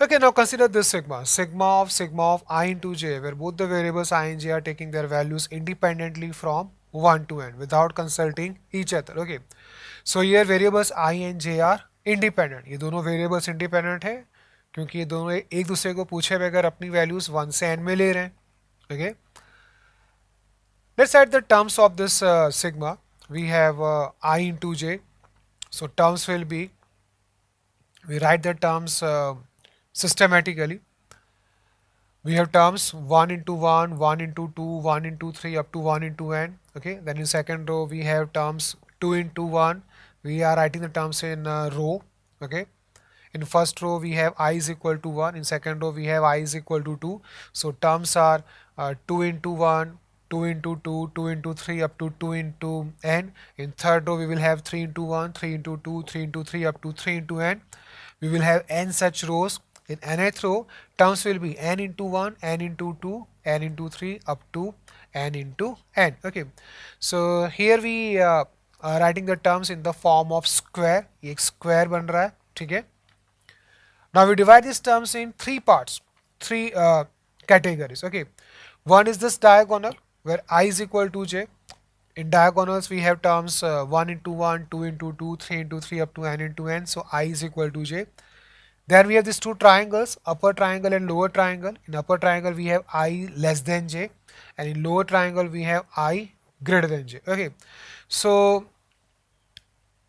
Okay, now consider this sigma. Sigma of I into j, where both the variables I and j are taking their values independently from 1 to n without consulting each other. Okay. So here variables I and j are independent. ये दोनों variables independent है क्योंकि ये दोनों एक दूसरे को पूछे बगैर अपनी values 1 से n में ले रहे हैं. Okay. Let's add the terms of this sigma. We have I into j. So terms will be, we write the terms systematically. We have terms 1 into 1, 1 into 2, 1 into 3 up to 1 into n. Okay. Then in second row we have terms 2 into 1. We are writing the terms in row. Okay. In first row we have I is equal to 1. In second row we have I is equal to 2. So terms are 2 into 1, 2 into 2, 2 into 3 up to 2 into n. In third row we will have 3 into 1, 3 into 2, 3 into 3 up to 3 into n. We will have n such rows. In nth row, terms will be n into 1, n into 2, n into 3 up to n into n. Okay. So here we are writing the terms in the form of square. ये एक square बन रहा है, ठीक है? Now we divide these terms in three parts, three categories. Okay. One is this diagonal where I is equal to j. In diagonals we have terms 1 into 1, 2 into 2, 3 into 3 up to n into n. So I is equal to j. Then we have these two triangles, upper triangle and lower triangle. In upper triangle we have I less than j, and in lower triangle we have I greater than j. Okay. So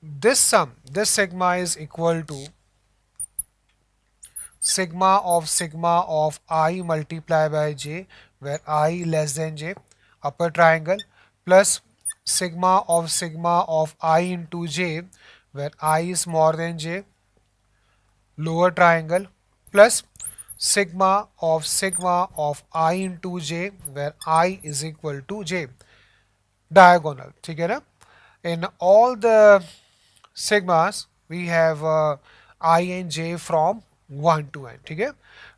this sum, this sigma is equal to sigma of I multiplied by j, where I less than j, upper triangle, plus sigma of I into j, where I is more than j, lower triangle, plus sigma of I into j, where I is equal to j, diagonal. ठीक है ना? In all the sigmas we have I and j from 1 to n. ठीक है?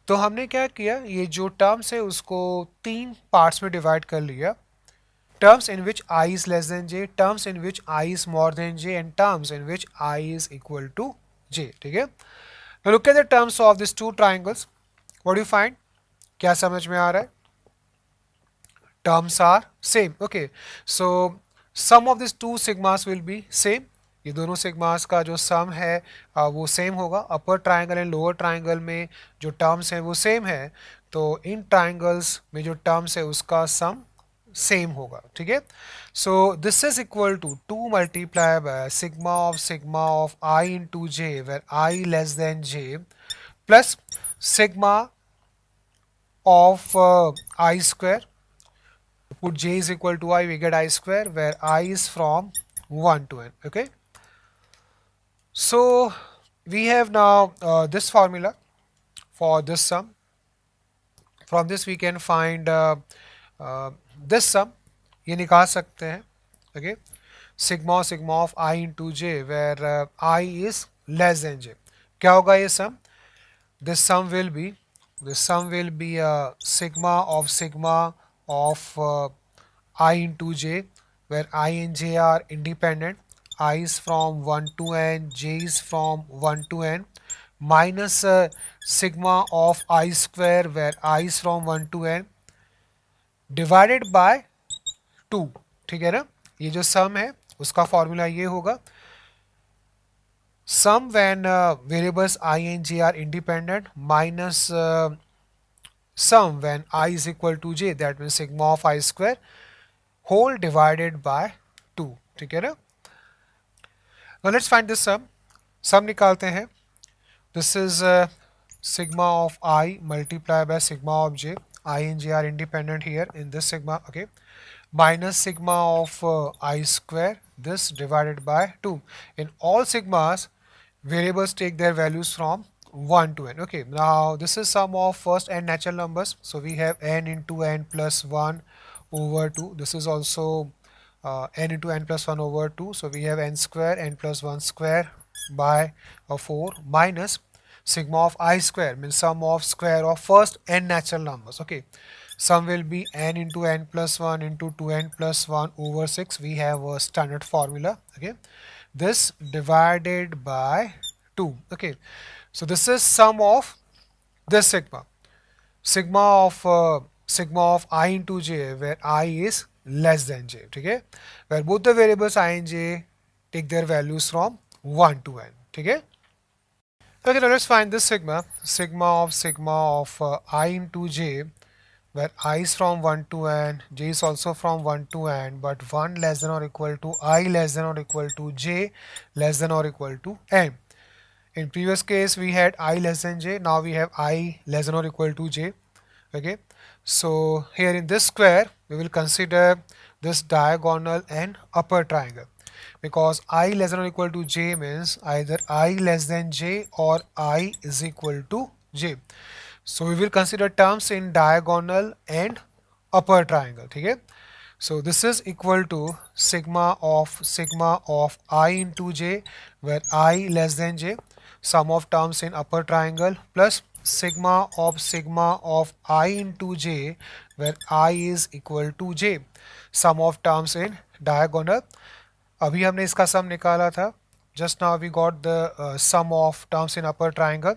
तो हमने क्या किया, ये जो टर्म्स है उसको तीन पार्ट्स में डिवाइड कर लिया. Terms in which I is less than j, terms in which I is more than j, and terms in which I is equal to j. ठीक है? Now look at the terms of these two triangles. What do you find? क्या समझ में आ रहा है? Terms are same. Okay. So sum of these two sigmas will be same. ये दोनों सिग्मास का जो सम है वो सेम होगा. अपर ट्राइंगल एंड लोअर ट्राइंगल में जो टर्म्स हैं वो सेम है, तो इन ट्राइंगल्स में जो टर्म्स है उसका सम सेम होगा. ठीक है? So this is equal to 2 multiply by sigma of I into J, where I less than J, plus sigma of I square. Put j is equal to I, we get I square, where I is from 1 to n. Okay. So we have now this formula for this sum. From this we can find this sum. ये निकाल सकते हैं. Okay. Sigma of I into j, where I is less than j. क्या होगा ये sum? This sum will be sigma of I into j, where I and j are independent. I is from 1 to n, j is from 1 to n, minus sigma of I square, where I is from 1 to n, divided by 2. ठीक है ना? ये जो sum है उसका formula ये होगा, sum when variables I and j are independent, minus sum when I is equal to j, that means sigma of I square, whole divided by 2. ठीक है ना? Now let's find this sum. Sum निकालते हैं. This is sigma of I multiplied by sigma of j. I and j are independent here in this sigma. Okay. Minus sigma of I square, this divided by 2. In all sigmas, variables take their values from 1 to n. Okay. Now this is sum of first n natural numbers. So we have n into n plus 1 over 2. This is also n into n plus 1 over 2. So we have n square, n plus 1 square by 4, minus sigma of I square, means sum of square of first n natural numbers. Okay. Sum will be n into n plus 1 into 2n plus 1 over 6. We have a standard formula. Okay. This divided by 2. Okay. So this is sum of this sigma of I into j where I is less than j, ठीक है, where both the variables I and j take their values from 1 to n, ठीक है. Okay, now let's find this sigma of I into j where I is from 1 to n, j is also from 1 to n, but 1 less than or equal to I less than or equal to j less than or equal to n. In previous case we had I less than j, now we have I less than or equal to j. Okay, so here in this square we will consider this diagonal and upper triangle, because I less than or equal to j means either I less than j or I is equal to j. So we will consider terms in diagonal and upper triangle, okay. So this is equal to sigma of I into j where I less than j, sum of terms in upper triangle, plus sigma of I into j where I is equal to j, sum of terms in diagonal. अभी हमने इसका सम निकाला था, just now we got the sum of terms in upper triangle.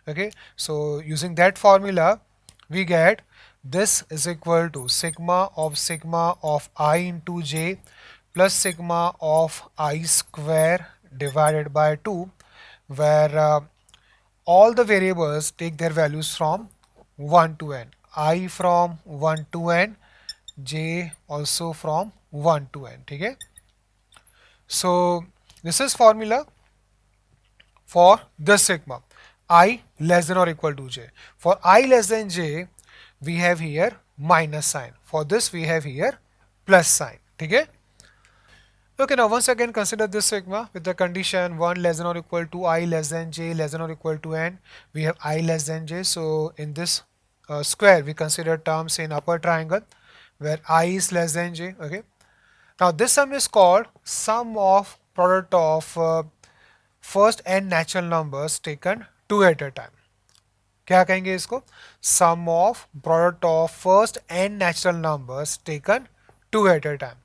Okay, so using that formula we get this is equal to sigma of I into j plus sigma of I square divided by 2, where all the variables take their values from 1 to n, I from 1 to n, j also from 1 to n, ठीक है. So this is formula for this sigma I less than or equal to j. For I less than j we have here minus sign, for this we have here plus sign, ठीक है. Okay, now once again consider this sigma with the condition 1 less than or equal to I less than j less than or equal to n. We have I less than j, so in this square we consider terms in upper triangle where I is less than j. Okay, now this sum is called sum of product of first n natural numbers taken two at a time. क्या कहेंगे इसको? Sum of product of first n natural numbers taken two at a time.